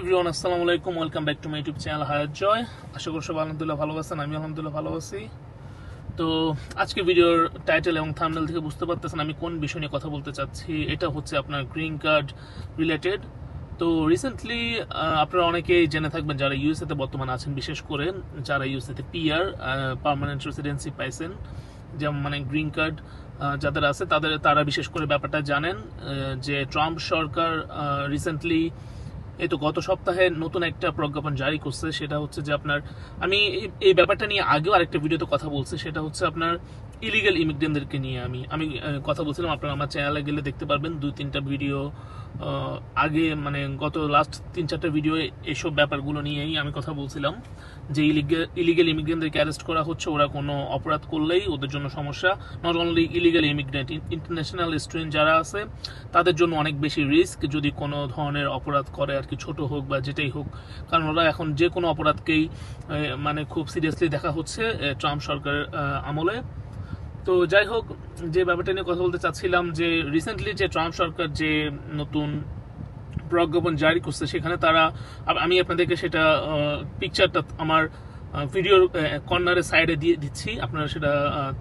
Everyone, আসসালামু আলাইকুম। Welcome back to my YouTube channel হায়াত জয়। আশা করি সবাই আলহামদুলিল্লাহ ভালো আছেন। আমি আলহামদুলিল্লাহ ভালো আছি। তো আজকে ভিডিওর টাইটেল এবং থাম্বনেল থেকে বুঝতে পারতেছেন আমি কোন বিষয় নিয়ে কথা বলতে চাচ্ছি। এটা হচ্ছে আপনার গ্রিন কার্ড রিলেটেড। তো রিসেন্টলি আপনারা অনেকেই জেনে থাকবেন যারা ইউএসএ তে বর্তমানে আছেন, বিশেষ করে যারা ইউএসএ তে পিআর পার্মানেন্ট রেসিডেন্সি পাইছেন, যেমন মানে গ্রিন কার্ড যাদের আছে তারা বিশেষ করে ব্যাপারটা জানেন যে ট্রাম্প সরকার রিসেন্টলি এই তো গত সপ্তাহে নতুন একটা প্রজ্ঞাপন জারি করছে। সেটা হচ্ছে যে আপনার আমি এই ব্যাপারটা নিয়ে আগেও আরেকটা ভিডিওতে কথা বলছি। সেটা হচ্ছে আপনার ইলিগাল ইমিগ্রেন্টদেরকে নিয়ে আমি কথা বলছিলাম। আপনারা আমার চ্যানেলে গেলে দেখতে পারবেন 2-3টা ভিডিও আগে, মানে গত লাস্ট 3-4টা ভিডিও এইসব ব্যাপারগুলো নিয়েই আমি কথা বলছিলাম যে ইলিগাল ইমিগ্রেন্টদেরকে অ্যারেস্ট করা হচ্ছে। ওরা কোনো অপরাধ করলেই ওদের জন্য সমস্যা। Not only illegal immigrant, international student যারা আছে তাদের জন্য অনেক বেশি রিস্ক যদি কোনো ধরনের অপরাধ করে, আর কি ছোট হোক বা যেটাই হোক। কারণ ওরা এখন যে কোনো অপরাধকেই মানে খুব সিরিয়াসলি দেখা হচ্ছে ট্রাম্প সরকারের আমলে। তো যাই হোক, যে ব্যাপারটা নিয়ে কথা বলতে চাচ্ছিলাম যে রিসেন্টলি যে ট্রাম্প সরকার যে নতুন প্রজ্ঞাপন জারি করছে, সেখানে তারা, আমি আপনাদেরকে সেটা পিকচারটা আমার ভিডিওর কর্নারের সাইডে দিয়ে দিচ্ছি, আপনারা সেটা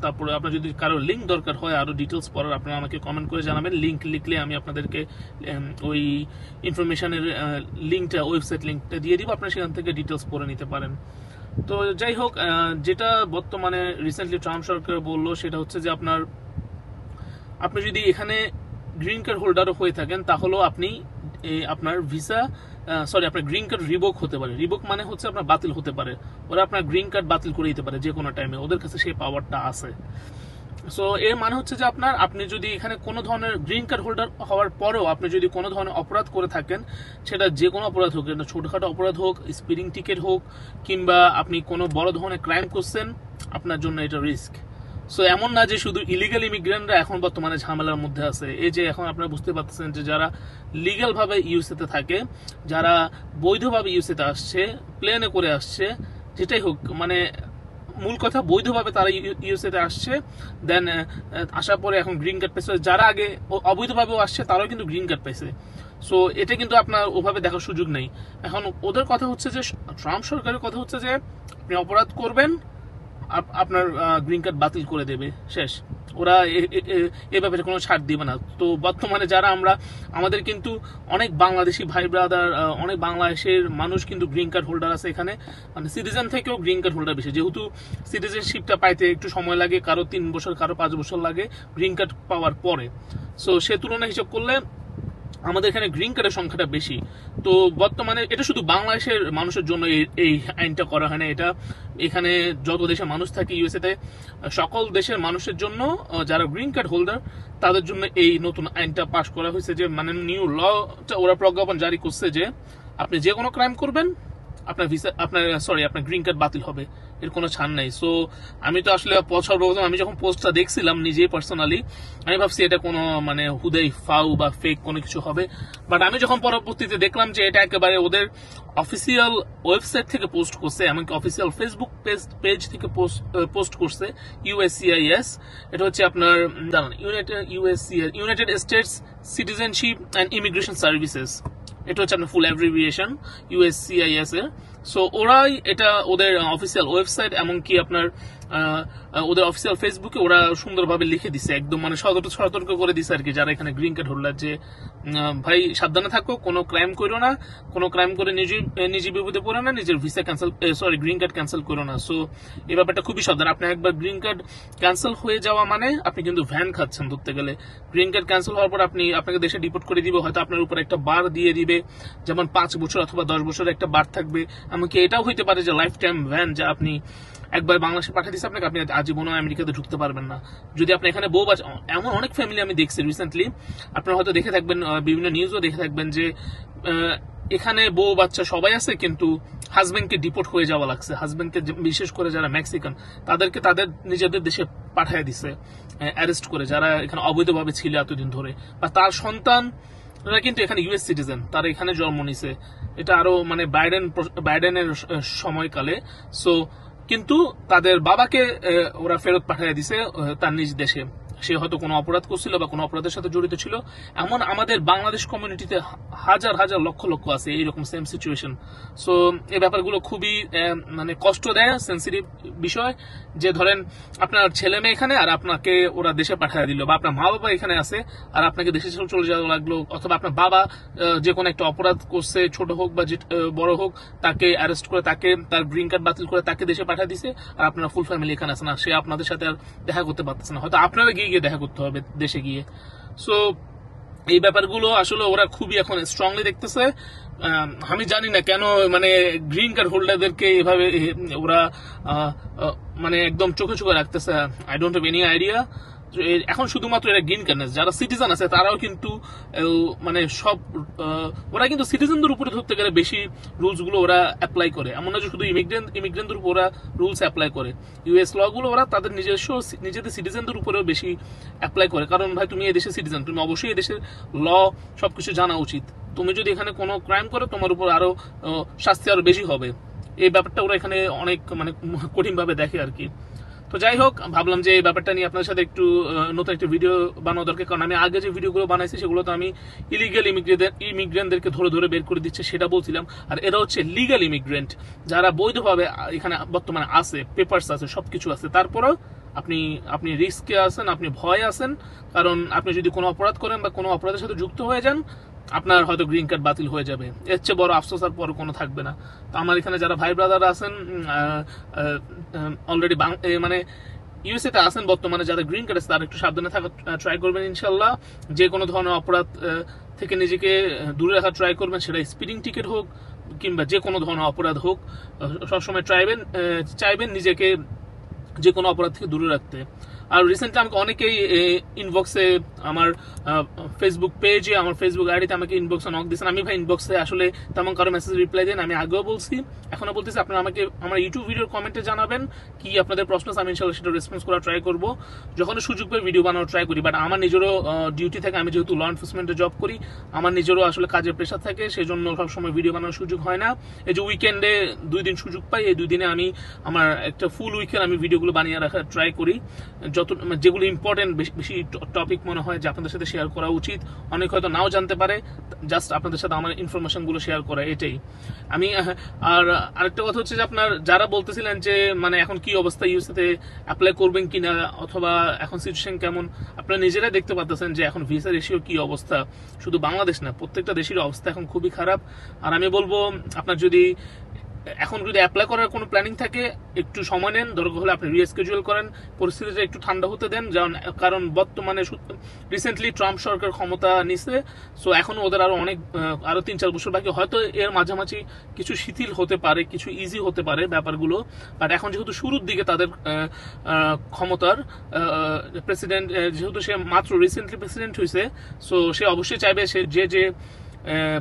তারপরে আপনার যদি কারো লিঙ্ক দরকার হয় আরো ডিটেলস পড়ার, আপনারা আমাকে কমেন্ট করে জানাবেন। লিঙ্ক লিখলে আমি আপনাদেরকে ওই ইনফরমেশনের লিঙ্কটা, ওয়েবসাইট লিঙ্কটা দিয়ে দিব, আপনারা সেখান থেকে ডিটেলস পড়ে নিতে পারেন। তো যাই হোক, যেটা বর্তমানে রিসেন্টলি ট্রাম্প সরকার বললো সেটা হচ্ছে যে আপনি যদি এখানে গ্রিন কার্ড হোল্ডারও হয়ে থাকেন তাহলেও আপনি আপনার আপনার গ্রিন কার্ড রিভোক হতে পারে। রিভোক মানে হচ্ছে আপনার বাতিল হতে পারে। ওরা আপনার গ্রিন কার্ড বাতিল করে দিতে পারে যে কোনো টাইমে, ওদের কাছে সেই পাওয়ারটা আছে। সো এর মানে হচ্ছে যে আপনি যদি এখানে কোনো ধরনের গ্রিন কার্ড হোল্ডার হওয়ার পরেও আপনি যদি কোনো ধরনের অপরাধ করে থাকেন, সেটা যে কোনো অপরাধ হোক, এটা ছোটখাটো অপরাধ হোক, স্পিডিং টিকেট হোক, কিংবা আপনি কোনো বড় ধরনের ক্রাইম করছেন, আপনার জন্য এটা রিস্ক। সো এমন না যে শুধু ইলিগাল ইমিগ্রেন্টরা এখন বর্তমানে ঝামেলার মধ্যে আছে। এই যে এখন আপনারা বুঝতে পারতেছেন যে যারা লিগ্যাল ভাবে ইউএসএ তে থাকে, যারা বৈধভাবে ইউএসএ তে আসছে, প্লেনে করে আসছে, যেটাই হোক, মানে মূল কথা বৈধভাবে তারা ইউএসএ তে আসছে, দেন আসার পরে এখন গ্রিন কার্ড পেয়েছে। যারা আগে অবৈধভাবেও আসছে তারাও কিন্তু গ্রিন কার্ড পেয়েছে। সো এটা কিন্তু আপনার ওভাবে দেখার সুযোগ নেই। এখন ওদের কথা হচ্ছে যে, ট্রাম্প সরকারের কথা হচ্ছে যে আপনি অপরাধ করবেন, আপনার গ্রিন কার্ড বাতিল করে দেবে, শেষ। ওরা এ ব্যাপারে কোনো ছাড় দিবে না। তো বর্তমানে যারা আমাদের কিন্তু অনেক বাংলাদেশি ভাই ব্রাদার, অনেক বাংলাদেশের মানুষ কিন্তু গ্রিন কার্ড হোল্ডার আছে এখানে, মানে সিটিজেন থেকেও গ্রিন কার্ড হোল্ডার বেশি। যেহেতু সিটিজেনশিপটা পাইতে একটু সময় লাগে, কারো 3 বছর, কারো 5 বছর লাগে গ্রিন কার্ড পাওয়ার পরে। সো সে তুলনায় হিসাব করলে আমাদের এখানে গ্রিন কার্ডের সংখ্যাটা বেশি। তো বর্তমানে এটা শুধু বাংলাদেশের মানুষের জন্য এই আইনটা করা হয় না, এটা এখানে যত দেশের মানুষ থাকে ইউএসএ তে, সকল দেশের মানুষের জন্য, যারা গ্রিন কার্ড হোল্ডার তাদের জন্য এই নতুন আইনটা পাশ করা হয়েছে। যে মানে নিউ লটা ওরা প্রজ্ঞাপন জারি করছে যে আপনি যে কোনো ক্রাইম করবেন, আপনার গ্রিন কার্ড বাতিল হবে, এর কোনো ছাড় নাই। সো আমি তো আসলে সর্বপ্রথম আমি যখন পোস্টটা দেখছিলাম নিজেই পার্সোনালি, আমি ভাবছি এটা কোনো মানে হুদাই ফাউ বা ফেক কোনো কিছু হবে। বাট আমি যখন পরবর্তীতে দেখলাম যে এটা একেবারে ওদের অফিসিয়াল ওয়েবসাইট থেকে পোস্ট করছে, এমনকি অফিসিয়াল ফেসবুক পেজ থেকে পোস্ট করছে, ইউএসসিআইএস, এটা হচ্ছে আপনার United states citizenship and immigration services, এটা হচ্ছে আপনার ফুল অ্যাব্রিভিয়েশন ইউএসসিআইএস এর। সো ওরাই এটা ওদের অফিসিয়াল ওয়েবসাইট, এমনকি আপনার ওদের অফিসিয়াল ফেসবুকে ওরা সুন্দরভাবে লিখে দিছে, একদম মানে সতর্ক করে দিছে আর কি, যারা এখানে গ্রিন কার্ড হোল্ডার, যে ভাই সাবধানে থাকো, কোনো ক্রাইম করো না, কোনো ক্রাইম করে নিজে বিপদে পড়ো না, নিজের ভিসা গ্রিন কার্ড ক্যান্সেল করো না। সো এই ব্যাপারটা খুবই সাবধান। আপনি একবার গ্রিন কার্ড ক্যান্সেল হয়ে যাওয়া মানে আপনি কিন্তু ভ্যান খাচ্ছেন ধরতে গেলে। গ্রিন কার্ড ক্যান্সেল হওয়ার পর আপনাকে দেশে ডিপোর্ট করে দিবে, হয়তো আপনার উপর একটা বার দিয়ে দিবে, যেমন 5 বছর অথবা 10 বছরের একটা বার থাকবে। এমনকি এটাও হইতে পারে যে লাইফ টাইম ভ্যান, যা আপনি একবার বাংলাদেশে পাঠিয়ে দিচ্ছে আপনাকে, আপনি আজীবনও আমেরিকাতে ঢুকতে পারবেন না। যদি আপনি এখানে বউ বাচ্চা, এমন অনেক ফ্যামিলি আমি দেখছি রিসেন্টলি, আপনারা হয়তো দেখে থাকবেন, বিভিন্ন নিউজও দেখে থাকবেন যে এখানে বউ বাচ্চা সবাই আছে, কিন্তু হাজবেন্ডকে ডিপোর্ট হয়ে যাওয়া লাগছে। হাজবেন্ডকে বিশেষ করে যারা মেক্সিকান, তাদেরকে তাদের নিজেদের দেশে পাঠিয়ে দিছে অ্যারেস্ট করে, যারা এখানে অবৈধভাবে ছিল এতদিন ধরে, বা তার সন্তান কিন্তু এখানে ইউএস সিটিজেন, তারা এখানে জন্ম নিছে। এটা আরো মানে বাইডেনের সময়কালে। সো কিন্তু তাদের বাবাকে ওরা ফেরত পাঠিয়ে দিছে তার নিজ দেশে, সে হয়তো কোনো অপরাধ করছিল বা কোনো অপরাধের সাথে জড়িত ছিল। এমন আমাদের বাংলাদেশ কমিউনিটিতে হাজার হাজার লক্ষ লক্ষ আছে এইরকম সেম সিচুয়েশন। সো এই ব্যাপারগুলো খুবই মানে কষ্ট দেয়, সেন্সিটিভ বিষয়। যে ধরেন আপনার ছেলে মেয়ে এখানে আর আপনাকে ওরা দেশে পাঠিয়ে দিল, বা আপনার মা বাবা এখানে আছে আর আপনাকে দেশে চলে যাওয়া লাগলো, অথবা আপনার বাবা যে কোনো একটা অপরাধ করছে, ছোট হোক বা বড় হোক, তাকে অ্যারেস্ট করে তাকে তার গ্রিন কার্ড বাতিল করে তাকে দেশে পাঠিয়ে দিছে, আর আপনার ফুল ফ্যামিলি এখানে আছে না, সে আপনাদের সাথে আর দেখা করতে পারতেছে না, হয়তো আপনারা গিয়ে দেখা করতে হবে দেশে গিয়ে। সো এই ব্যাপারগুলো আসলে ওরা খুবই এখন স্ট্রংলি দেখতেছে। আমি জানি না কেন মানে গ্রিন কার্ড হোল্ডারদেরকে এভাবে ওরা মানে একদম চোখে চোখে রাখতেছে। I don't have any idea. এখন শুধুমাত্র এরা গ্রিন কার্ড, যারা সিটিজেন আছে তারাও কিন্তু মানে সব ওরা কিন্তু সিটিজেনদের উপরে ধরতে গেলে বেশি রুলস গুলো ওরা অ্যাপ্লাই করে। এমন না যে শুধু ইমিগ্রেন্টদের উপর ওরা রুলস অ্যাপ্লাই করে, ইউএস ল গুলো ওরা তাদের নিজেদের সিটিজেনদের উপরেও বেশি অ্যাপ্লাই করে। কারণ ভাই তুমি এই দেশের সিটিজেন, তুমি অবশ্যই এই দেশের ল সবকিছু জানা উচিত। তুমি যদি এখানে কোনো ক্রাইম করো তোমার উপর আরো শাস্তি আরো বেশি হবে। এই ব্যাপারটা ওরা এখানে অনেক মানে কঠিন ভাবে দেখে আর কি। তো যাই হোক, ভাবলাম যে এই ব্যাপারটা নিয়ে আপনার সাথে একটু নতুন একটা ভিডিও বানানো দরকার। কারণ আমি আগে যে ভিডিওগুলো বানাইছি সেগুলো তো আমি ইলিগাল ইমিগ্রেন্টদেরকে ধরে ধরে বের করে দিচ্ছে সেটা বলছিলাম, আর এরা হচ্ছে লিগাল ইমিগ্রেন্ট, যারা বৈধভাবে এখানে বর্তমানে আছে, পেপারস আছে, সবকিছু আছে, তারপরেও আপনি রিস্কে আছেন, আপনি ভয়ে আছেন। কারণ আপনি যদি কোনো অপরাধ করেন বা কোনো অপরাধের সাথে যুক্ত হয়ে যান, আপনার হয়তো গ্রিন কার্ড বাতিল হয়ে যাবে। এর চেয়ে বড় আফসোস আর পরে কোনো থাকবে না। তো আমার এখানে যারা ভাই ব্রাদার আছেন অলরেডি মানে ইউএসএ তে আছেন বর্তমানে, যাদের গ্রিন কার্ড আছে তারা একটু সাবধানে থাকার ট্রাই করবেন ইনশাল্লাহ। যে কোনো ধরনের অপরাধ থেকে নিজেকে দূরে রাখার ট্রাই করবেন, সেটা স্পিডিং টিকেট হোক কিংবা যে কোনো ধরনের অপরাধ হোক, সবসময় চাইবেন নিজেকে যে কোনো অপরাধ থেকে দূরে রাখতে। আর রিসেন্টলি আমাকে অনেকেই ইনবক্সে, আমার ফেসবুক পেজে, আমার ফেসবুক আইডিতে আমাকে ইনবক্সে নক দিয়েছেন। আমি ভাই ইনবক্সে আসলে তেমন কারো মেসেজ রিপ্লাই দেন, আমি আগেও বলছি, এখনো বলতেছি, আপনারা আমাকে আমার ইউটিউব ভিডিওর কমেন্টে জানাবেন কি আপনাদের প্রশ্ন, আমি ইনশাল্লাহ সেটা রেসপন্স করার ট্রাই করবো যখন সুযোগ পেয়ে ভিডিও বানানোর ট্রাই করি। বাট আমার নিজেরও ডিউটি থাকে, আমি যেহেতু ল এনফোর্সমেন্টে জব করি, আমার নিজেরও আসলে কাজের প্রেশার থাকে, সেই জন্য সবসময় ভিডিও বানানোর সুযোগ হয় না। এই যে উইকেন্ডে 2 দিন সুযোগ পাই, এই 2 দিনে আমি আমার একটা ফুল উইকেন্ড আমি ভিডিওগুলো বানিয়ে রাখার ট্রাই করি, যেগুলো ইম্পর্টেন্ট বেশি টপিক মনে হয় যে আপনাদের সাথে শেয়ার করা উচিত। অনেক হয়তো নাও জানতে পারে, জাস্ট আপনাদের সাথে আমার ইনফরমেশন গুলো শেয়ার করা, এটাই আমি। আর আরেকটা কথা হচ্ছে যে আপনার যারা বলতেছিলেন যে মানে এখন কি অবস্থা, ইউএসএ তে অ্যাপ্লাই করবেন কিনা, অথবা এখন সিচুয়েশন কেমন, আপনারা নিজেরাই দেখতে পাচ্ছেন যে এখন ভিসা রেশিও কি অবস্থা। শুধু বাংলাদেশ না, প্রত্যেকটা দেশের অবস্থা এখন খুবই খারাপ। আর আমি বলবো আপনার যদি এখন অ্যাপ্লাই করার কোনো প্ল্যানিং থাকে, একটু সময় নেন, দরকার হলে আপনি রিস্কেজুয়াল করেন, পরিস্থিতিটা একটু ঠান্ডা হতে দেন। কারণ বর্তমানে রিসেন্টলি ট্রাম্প সরকার ক্ষমতা নিছে, সো এখন ওদের আরো 3-4 বছর বাকি, হয়তো এর মাঝামাঝি কিছু শিথিল হতে পারে, কিছু ইজি হতে পারে ব্যাপারগুলো। বাট এখন যেহেতু শুরুর দিকে তাদের ক্ষমতার প্রেসিডেন্ট, যেহেতু সে মাত্র রিসেন্টলি প্রেসিডেন্ট হয়েছে, সো সে অবশ্যই চাইবে সে যে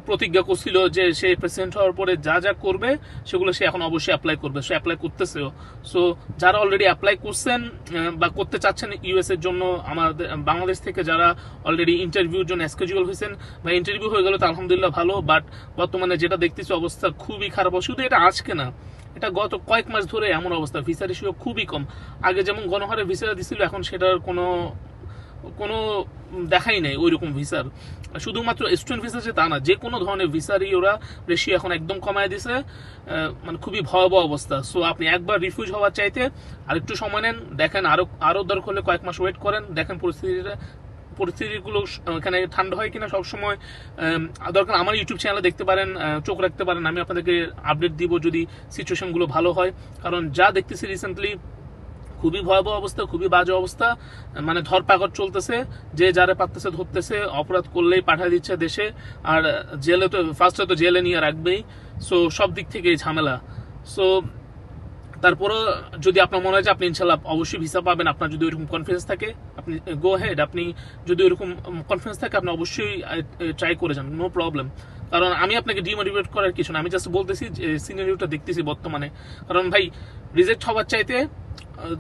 প্রতিজ্ঞা করছিল যে সে প্রেসিডেন্ট হওয়ার পরে যা যা করবে সেগুলো সে এখন অবশ্যই অ্যাপ্লাই করবে, সে অ্যাপ্লাই করতেছেও। সো যারা অলরেডি অ্যাপ্লাই করছেন বা করতে চাচ্ছেন ইউএস এর জন্য, আমাদের বাংলাদেশ থেকে যারা অলরেডি ইন্টারভিউর জন্য স্কেজুয়াল হয়েছেন বা ইন্টারভিউ হয়ে গেল তো আলহামদুলিল্লাহ ভালো। বাট বর্তমানে যেটা দেখতেছি অবস্থা খুবই খারাপ। শুধু এটা আজকে না, এটা গত কয়েক মাস ধরে এমন অবস্থা, ভিসা রেশিও খুবই কম। আগে যেমন গণহারে ভিসা দিছিল, এখন সেটার কোনো দেখাই নেই ওইরকম ভিসার। শুধুমাত্র স্টুডেন্ট ভিসা যে তা না, যে কোনো ধরনের ভিসারই ওরা রেশিও এখন একদম কমায় দিছে, মানে খুবই ভয়াবহ অবস্থা। সো আপনি একবার রিফিউজ হওয়ার চাইতে আরেকটু সময় নেন, দেখেন আরো দরকার হলে কয়েক মাস ওয়েট করেন, দেখেন পরিস্থিতিগুলো এখানে ঠান্ডা হয় কিনা। সবসময় দরকার আমার ইউটিউব চ্যানেলে দেখতে পারেন, চোখ রাখতে পারেন, আমি আপনাদেরকে আপডেট দিব যদি সিচুয়েশনগুলো ভালো হয়। কারণ যা দেখতেছি রিসেন্টলি খুবই ভয়াবহ অবস্থা, খুবই বাজে অবস্থা, মানে ধরপাকড় চলতেছে, যে যারা পারতেছে ধরতেছে, অপরাধ করলেই পাঠিয়ে দিচ্ছে দেশে, আর জেলে তো ফার্স্টে তো জেলে নিয়ে রাখবেই। সো সব দিক থেকেই ঝামেলা। সো তারপরও যদি আপনার মনে হয় যে আপনি ইনশাল্লাহ অবশ্যই ভিসা পাবেন, আপনার যদি ওইরকম কনফিডেন্স থাকে, আপনি গো হেড, আপনি যদি ওইরকম কনফিডেন্স থাকে আপনি অবশ্যই ট্রাই করে যান, নো প্রবলেম। কারণ আমি আপনাকে ডিমোটিভেট করার কিছু না, আমি জাস্ট বলতেছি যে সিনারিওটা দেখতেছি বর্তমানে। কারণ ভাই রিজেক্ট হওয়ার চাইতে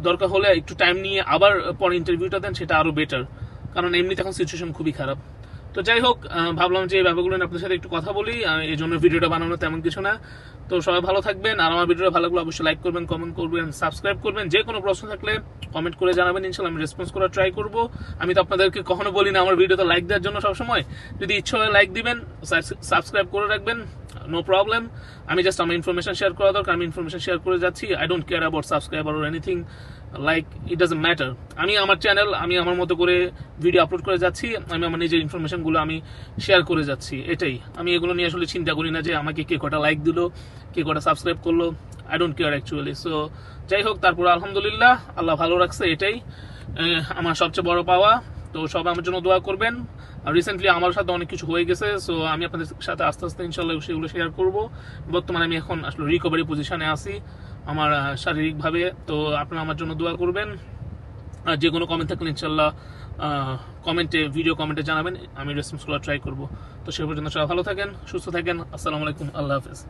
দরকার হলে একটু টাইম নিয়ে আবার পরে ইন্টারভিউটা দেন, সেটা আরো বেটার। কারণ এমনিতে এখন সিচুয়েশন খুবই খারাপ। তো যাই হোক, ভাবলাম যে এই ব্যাপারগুলো নিয়ে আপনাদের সাথে একটু কথা বলি, এই জন্য ভিডিওটা বানানো তেমন কিছু না। তো সবাই ভালো থাকবেন, আর আমার ভিডিওটা ভালো লাগলে অবশ্যই লাইক করবেন, কমেন্ট করবেন, সাবস্ক্রাইব করবেন। যে কোনো প্রশ্ন থাকলে কমেন্ট করে জানাবেন, ইনশাল্লাহ আমি রেসপন্স করার ট্রাই করব। আমি তো আপনাদেরকে কখনো বলি না আমার ভিডিওতে লাইক দেওয়ার জন্য, সবসময় যদি ইচ্ছা হয় লাইক দিবেন, সাবস্ক্রাইব করে রাখবেন, নো প্রবলেম। আমি জাস্ট আমার ইনফরমেশন শেয়ার করা দরকার, আমি ইনফরমেশন শেয়ার করে যাচ্ছি। I don't care about subscriber or anything, like it doesn't matter. আমি আমার চ্যানেল, আমি আমার মতো করে ভিডিও আপলোড করে যাচ্ছি, আমি আমার নিজের ইনফরমেশনগুলো আমি শেয়ার করে যাচ্ছি, এটাই। আমি এগুলো নিয়ে আসলে চিন্তা করি না যে আমাকে কে কটা লাইক দিল, কে কটা সাবস্ক্রাইব করলো, I don't care actually. So যাই হোক, তারপর আলহামদুলিল্লাহ আল্লাহ ভালো রাখছে, এটাই আমার সবচেয়ে বড় পাওয়া। তো সবাই আমার জন্য দোয়া করবেন। রিসেন্টলি আমার সাথে অনেক কিছু হয়ে গেছে, সো আমি আপনাদের সাথে আস্তে আস্তে ইনশাল্লাহ সেগুলো শেয়ার করব। বর্তমানে আমি এখন আসলে রিকভারি পজিশনে আছি আমার শারীরিকভাবে। তো আপনারা আমার জন্য দোয়া করবেন, আর যে কোনো কমেন্ট থাকলে ইনশাল্লাহ ভিডিও কমেন্টে জানাবেন, আমি রেসপন্স করার ট্রাই করবো। তো সে পর্যন্ত সবাই ভালো থাকেন, সুস্থ থাকেন। আসসালামু আলাইকুম, আল্লাহ হাফেজ।